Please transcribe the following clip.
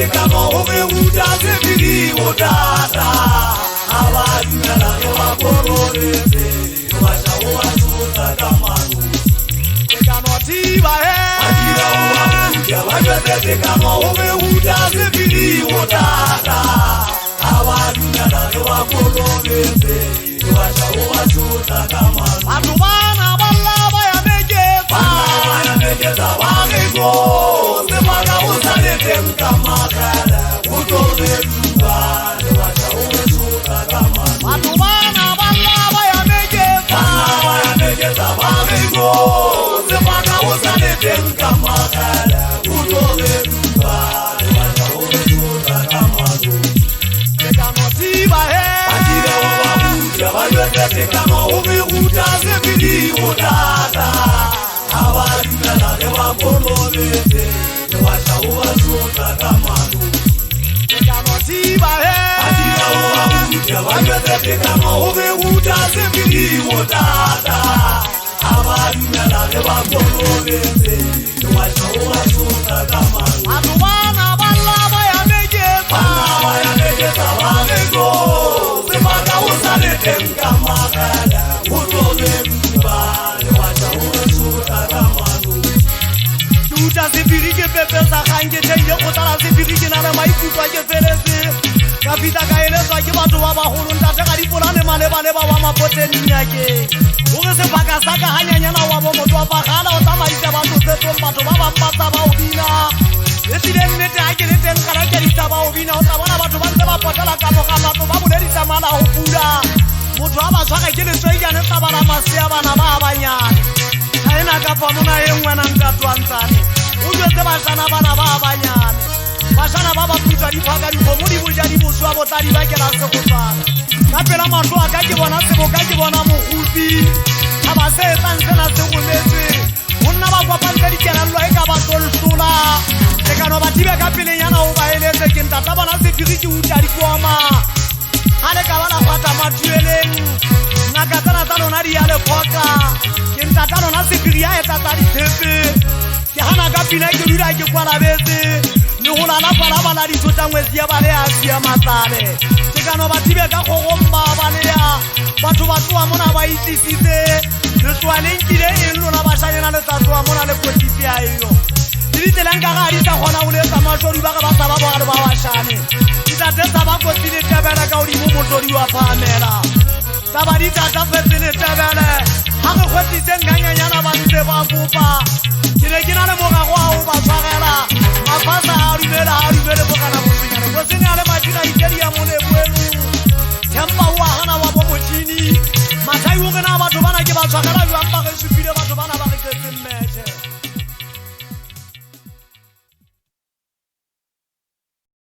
tekano ome uta zebiri odata abadumela ewakororeze washawo asuta kamanu tekano tiba akira uwa wajwe tekano ome uta zebiri odata abadumela ewakororeze washawo asuta kamanu atubana balaba ya megeza wamego semana usalete mkamakala utoleluba washawo asuta kamanu atubana balaba ya megeza wamego semana usalete mkamakala utoleluba washawo asuta kamanu tekano tiba akira wabuja wajwe tekano umeguta zebiri odata abadumela ewakororeze washawo asuta kamanu tekano tiba akira wabuja wajwe tekano umeguta zebiri odata abadumela ewakororeze washawo asuta kamanu atubana balaba ya megeza wamego semana usalete mkamakala utoleluba washawo asuta kamanu duta zibirike pepe zahange tenge kotala zibirike nana maikutwa ke feleze kapita kaelezwa ke batho ba bagolo ntate ka dipolane maleba wa mapoteni yake o se baka saka hanyanyana wa bo motho wa pagala o tsamaisa batho tsetso batho ba bampatsa ba ubina etile nnete ha ke le teng kana ke ditaba o bina o tla bona batho ba ntse ba potela ka moga batho ba boledisa mala ho pula motho a ba tshwara ke letswejane tsa bana masea bana ba banyane ha ena ka pa mona e ngwana ntatwantsane o jwetse bashana bana ba banyane bashana ba ba putsa diphaka dikgomo di boja di boswa botladi ba kela sekotsana ka pela mahlo a ka ke bona seboka ke bona mogupi ha ba se etsang sena se goletswe monna ba kwapantse dikelello e ka ba tolsola tekano batibe ka pelenyana o ba eletse ke ntata bona sepiri ke uta dikwama ha le ka bana fata matueleng ngaka tsena tsa lona di ya le phoka ke ntata lona sepiri ya etsa tsa ditshepe ke hana ka pina ke dula ke kwalabetse le go lala palabala ditotangwetsi ya bale a sia matsale tekano batibe ka kgogomba baleya batho ba tloa mona ba itsisitse le tswaleng kile e lona ba shanyana le tsa tloa mona le kotisi ya eyo ditselang ka ga di tsa gona o letsa mashodi ba ga ba tsaba bogale ba bashane ditatsetsa ba kotsile tebele ka odimo motlodi wa phamela taba ditata fetsele tebele ga re kgwetsitseng kanyanyana ba ntse ba kopa ke ne ke na le morago a o ba tshwarela mafasa a dumele bogana bosenyane